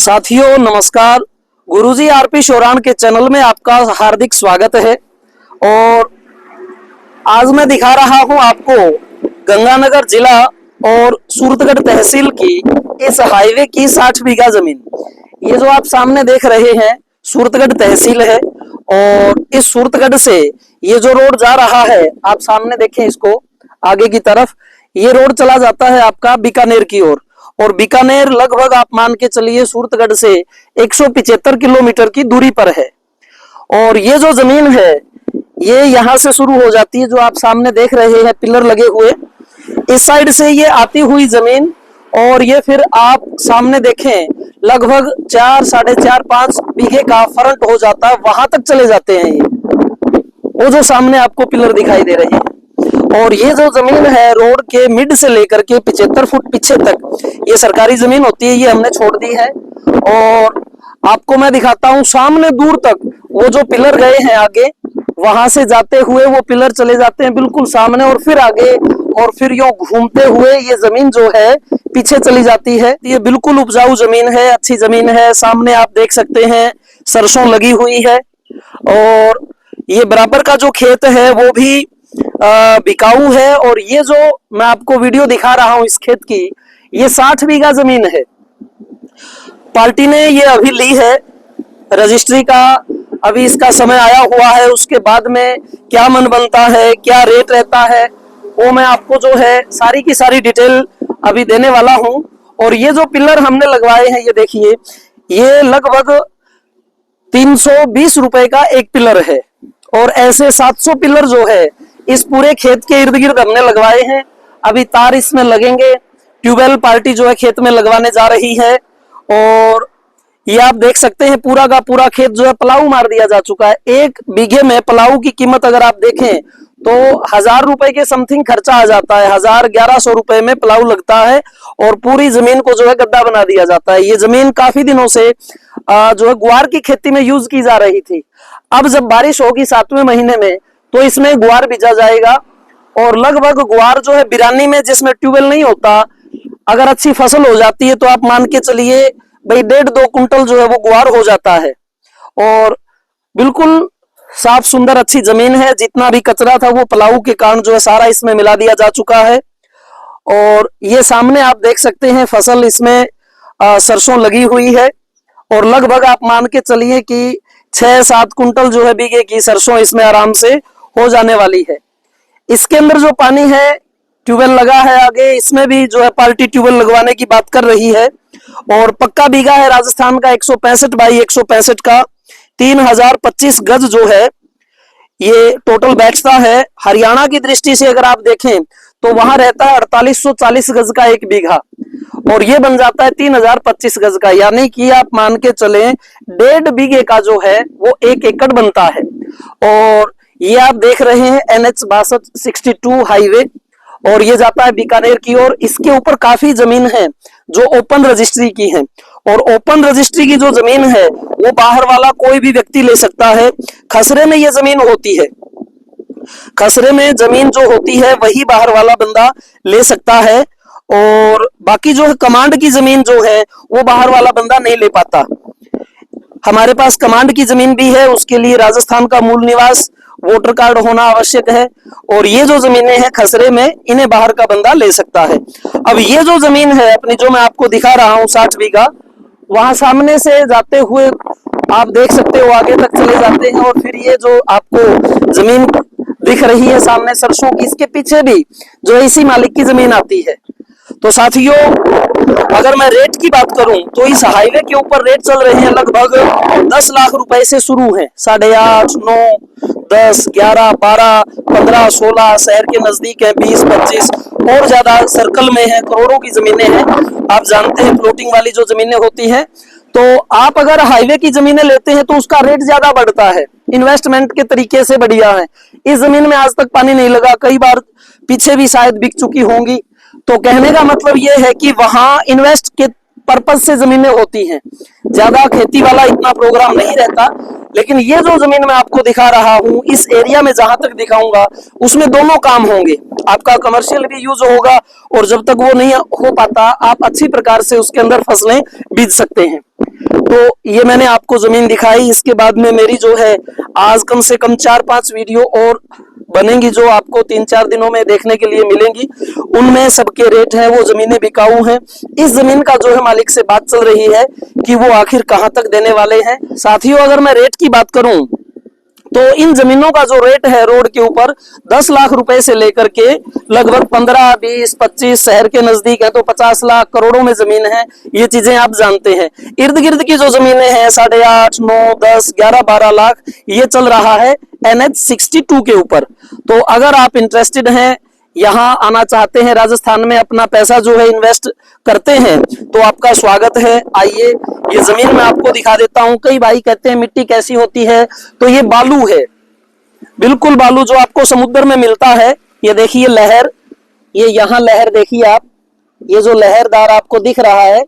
साथियों नमस्कार। गुरुजी आरपी शोरान के चैनल में आपका हार्दिक स्वागत है। और आज मैं दिखा रहा हूं आपको गंगानगर जिला और सूरतगढ़ तहसील की इस हाईवे की 60 बीघा जमीन। ये जो आप सामने देख रहे हैं सूरतगढ़ तहसील है और इस सूरतगढ़ से ये जो रोड जा रहा है आप सामने देखें इसको आगे की तरफ, ये रोड चला जाता है आपका बीकानेर की ओर। और बीकानेर लगभग आप मान के चलिए सूरतगढ़ से 175 किलोमीटर की दूरी पर है। और ये जो जमीन है ये यहाँ से शुरू हो जाती है, जो आप सामने देख रहे हैं पिलर लगे हुए, इस साइड से ये आती हुई जमीन और ये फिर आप सामने देखें लगभग 4, 4.5, 5 बीघे का फ्रंट हो जाता है, वहां तक चले जाते हैं। ये वो जो सामने आपको पिलर दिखाई दे रहे हैं और ये जो जमीन है रोड के मिड से लेकर के 75 फुट पीछे तक ये सरकारी जमीन होती है, ये हमने छोड़ दी है। और आपको मैं दिखाता हूँ सामने दूर तक वो जो पिलर गए हैं आगे, वहां से जाते हुए वो पिलर चले जाते हैं बिल्कुल सामने और फिर आगे और फिर यूं घूमते हुए ये जमीन जो है पीछे चली जाती है। ये बिल्कुल उपजाऊ जमीन है, अच्छी जमीन है। सामने आप देख सकते हैं सरसों लगी हुई है और ये बराबर का जो खेत है वो भी बिकाऊ है। और ये जो मैं आपको वीडियो दिखा रहा हूं इस खेत की, ये 60 बीघा जमीन है। पार्टी ने ये अभी ली है रजिस्ट्री का, अभी इसका समय आया हुआ है। उसके बाद में क्या मन बनता है, क्या रेट रहता है, वो मैं आपको जो है सारी की सारी डिटेल अभी देने वाला हूं। और ये जो पिलर हमने लगवाए हैं ये देखिए, ये लगभग 320 रुपए का एक पिलर है। और ऐसे 700 पिलर जो है इस पूरे खेत के इर्द गिर्द हमने लगवाए हैं। अभी तार इसमें लगेंगे। ट्यूबवेल पार्टी जो है खेत में लगवाने जा रही है। और ये आप देख सकते हैं पूरा का पूरा खेत जो है प्लाऊ मार दिया जा चुका है। एक बीघे में प्लाऊ की कीमत अगर आप देखें तो 1000 रुपए के समथिंग खर्चा आ जाता है। 1100 रुपए में प्लाऊ लगता है और पूरी जमीन को जो है गड्ढा बना दिया जाता है। ये जमीन काफी दिनों से जो है ग्वार की खेती में यूज की जा रही थी। अब जब बारिश होगी 7वें महीने में तो इसमें ग्वार बीजा जाएगा। और लगभग ग्वार जो है बिरानी में, जिसमें ट्यूबवेल नहीं होता, अगर अच्छी फसल हो जाती है तो आप मान के चलिए भाई 1.5-2 कुंटल जो है वो ग्वार हो जाता है। और बिल्कुल साफ सुंदर अच्छी जमीन है। जितना भी कचरा था वो प्लाऊ के कारण जो है सारा इसमें मिला दिया जा चुका है। और ये सामने आप देख सकते हैं फसल इसमें सरसों लगी हुई है और लगभग आप मान के चलिए कि 6-7 कुंटल जो है बीघे की सरसों इसमें आराम से हो जाने वाली है। इसके अंदर जो पानी है ट्यूबवेल लगा है आगे, इसमें भी जो है पार्टी ट्यूबवेल लगवाने की बात कर रही है। और पक्का बीघा है राजस्थान का 165 बाई 165 का, 3025 गज जो है ये टोटल बैठता है। हरियाणा की दृष्टि से अगर आप देखें तो वहां रहता है 4840 गज का एक बीघा और ये बन जाता है 3025 गज का, यानी कि आप मान के चले 1.5 बीघे का जो है वो 1 एकड़ बनता है। और ये आप देख रहे हैं NH 6262 हाईवे और ये जाता है बीकानेर की ओर। इसके ऊपर काफी जमीन है जो ओपन रजिस्ट्री की है। और ओपन रजिस्ट्री की जो जमीन है वो बाहर वाला कोई भी व्यक्ति ले सकता है। खसरे में ये जमीन होती है, खसरे में जमीन जो होती है वही बाहर वाला बंदा ले सकता है। और बाकी जो है कमांड की जमीन जो है वो बाहर वाला बंदा नहीं ले पाता। हमारे पास कमांड की जमीन भी है, उसके लिए राजस्थान का मूल निवास वोटर कार्ड होना आवश्यक है। और ये जो जमीनें हैं खसरे में, इन्हें बाहर का बंदा ले सकता है। अब ये जो जमीन है अपनी जो मैं आपको दिखा रहा हूँ 60 बीघा, वहां सामने से जाते हुए आप देख सकते हो आगे तक चले जाते हैं। और फिर ये जो आपको जमीन दिख रही है सामने सरसों की, इसके पीछे भी जो है इसी मालिक की जमीन आती है। तो साथियों अगर मैं रेट की बात करूं तो इस हाईवे के ऊपर रेट चल रहे हैं लगभग 10 लाख रुपए से शुरू है। 8.5, 9, 10, 11, 12, 15, 16 शहर के नजदीक है, 20, 25 और ज्यादा सर्कल में है, करोड़ों की जमीनें हैं। आप जानते हैं फ्लोटिंग वाली जो जमीनें होती हैं, तो आप अगर हाईवे की जमीनें लेते हैं तो उसका रेट ज्यादा बढ़ता है। इन्वेस्टमेंट के तरीके से बढ़िया है। इस जमीन में आज तक पानी नहीं लगा, कई बार पीछे भी शायद बिक चुकी होंगी। तो कहने का मतलब यह है कि वहां इन्वेस्ट के पर्पज से जमीनें होती हैं, ज्यादा खेती वाला इतना प्रोग्राम नहीं रहता। लेकिन ये जो जमीन मैं आपको दिखा रहा हूं, इस एरिया में जहां तक दिखाऊंगा उसमें दोनों काम होंगे, आपका कमर्शियल भी यूज होगा और जब तक वो नहीं हो पाता आप अच्छी प्रकार से उसके अंदर फसलें बीज सकते हैं। तो ये मैंने आपको जमीन दिखाई। इसके बाद में मेरी जो है आज कम से कम 4-5 वीडियो और बनेंगी जो आपको 3-4 दिनों में देखने के लिए मिलेंगी। उनमें सबके रेट हैं, वो जमीनें बिकाऊ हैं। इस जमीन का जो है मालिक से बात चल रही है कि वो आखिर कहां तक देने वाले हैं। साथियों, अगर मैं रेट की बात करूं तो इन जमीनों का जो रेट है रोड के ऊपर 10 लाख रुपए से लेकर के लगभग 15, 20, 25, शहर के नजदीक है तो 50 लाख, करोड़ों में जमीन है। ये चीजें आप जानते हैं। इर्द गिर्द की जो जमीनें हैं 8.5, 9, 10, 11, 12 लाख ये चल रहा है NH 62 के ऊपर। तो अगर आप इंटरेस्टेड हैं, यहाँ आना चाहते हैं, राजस्थान में अपना पैसा जो है इन्वेस्ट करते हैं तो आपका स्वागत है। आइए, ये जमीन मैं आपको दिखा देता हूं। कई भाई कहते हैं मिट्टी कैसी होती है, तो ये बालू है, बिल्कुल बालू जो आपको समुद्र में मिलता है। ये देखिए लहर, ये यहाँ लहर देखिए आप, ये जो लहरदार आपको दिख रहा है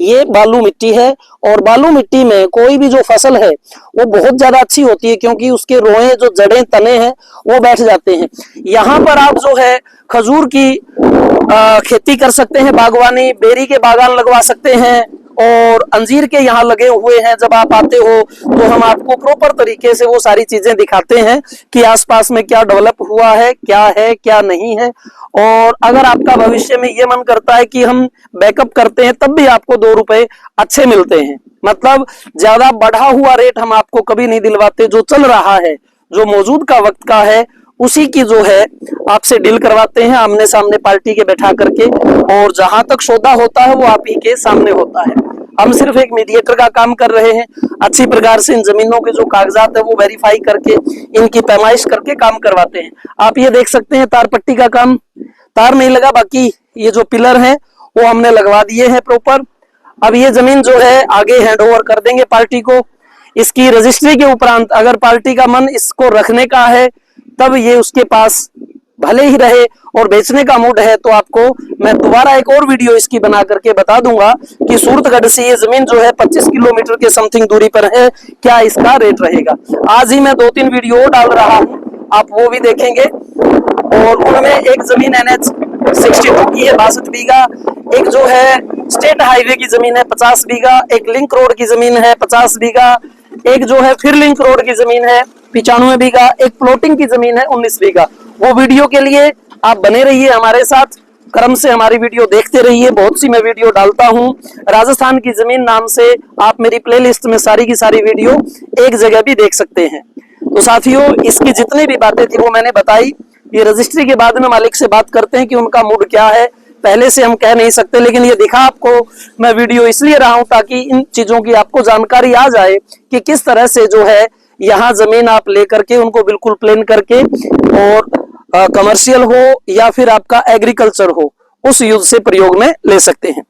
ये बालू मिट्टी है। और बालू मिट्टी में कोई भी जो फसल है वो बहुत ज्यादा अच्छी होती है क्योंकि उसके रोए जो जड़ें तने हैं वो बैठ जाते हैं। यहाँ पर आप जो है खजूर की खेती कर सकते हैं, बागवानी, बेरी के बागान लगवा सकते हैं और अंजीर के यहाँ लगे हुए हैं। जब आप आते हो तो हम आपको प्रॉपर तरीके से वो सारी चीजें दिखाते हैं कि आसपास में क्या डेवलप हुआ है क्या नहीं है। और अगर आपका भविष्य में ये मन करता है कि हम बैकअप करते हैं तब भी आपको 2 रुपए अच्छे मिलते हैं। मतलब ज्यादा बढ़ा हुआ रेट हम आपको कभी नहीं दिलवाते, जो चल रहा है, जो मौजूद का वक्त का है उसी की जो है आपसे डील करवाते हैं आमने सामने पार्टी के बैठा करके। और जहां तक सौदा होता है वो आप ही के सामने होता है। हम सिर्फ एक मीडिएटर का काम कर रहे हैं। अच्छी प्रकार से इन जमीनों के जो कागजात है वो वेरीफाई करके इनकी पैमाइश करके काम करवाते हैं। आप ये देख सकते हैं तार पट्टी का काम, तार नहीं लगा, बाकी ये जो पिलर हैं वो हमने लगवा दिए हैं प्रॉपर। अब ये जमीन जो है आगे हैंड ओवर कर देंगे पार्टी को। इसकी रजिस्ट्री के उपरांत अगर पार्टी का मन इसको रखने का है तब ये उसके पास भले ही रहे, और बेचने का मूड है तो आपको मैं दोबारा एक और वीडियो इसकी बना करके बता दूंगा कि सूरतगढ़ से ये जमीन जो है 25 किलोमीटर के समथिंग दूरी पर है, क्या इसका रेट रहेगा। आज ही मैं 2-3 वीडियो डाल रहा हूं, आप वो भी देखेंगे। और उनमें एक जमीन NH 62 की है 62 बीघा, एक जो है स्टेट हाईवे की जमीन है 50 बीघा, एक लिंक रोड की जमीन है 50 बीघा, एक जो है फिर लिंक रोड की जमीन है 95 बीघा, एक प्लॉटिंग की जमीन है 19 बीघा। वो वीडियो के लिए आप बने रहिए हमारे साथ, क्रम से हमारी वीडियो देखते रहिए। बहुत सी मैं वीडियो डालता हूं। राजस्थान की जमीन नाम से आप मेरी प्लेलिस्ट में सारी की सारी वीडियो एक जगह भी देख सकते हैं। तो साथियों, इसकी जितनी भी बातें थी वो मैंने बताई। ये रजिस्ट्री के बाद में मालिक से बात करते हैं कि उनका मूड क्या है, पहले से हम कह नहीं सकते, लेकिन ये दिखा आपको मैं वीडियो इसलिए रहा हूं ताकि इन चीजों की आपको जानकारी आ जाए कि किस तरह से जो है यहाँ जमीन आप लेकर के उनको बिल्कुल प्लेन करके, और कमर्शियल हो या फिर आपका एग्रीकल्चर हो, उस यूज से प्रयोग में ले सकते हैं।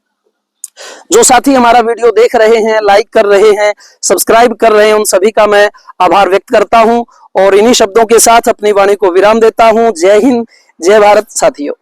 जो साथी हमारा वीडियो देख रहे हैं, लाइक कर रहे हैं, सब्सक्राइब कर रहे हैं, उन सभी का मैं आभार व्यक्त करता हूं और इन्हीं शब्दों के साथ अपनी वाणी को विराम देता हूं। जय हिंद, जय भारत साथियों।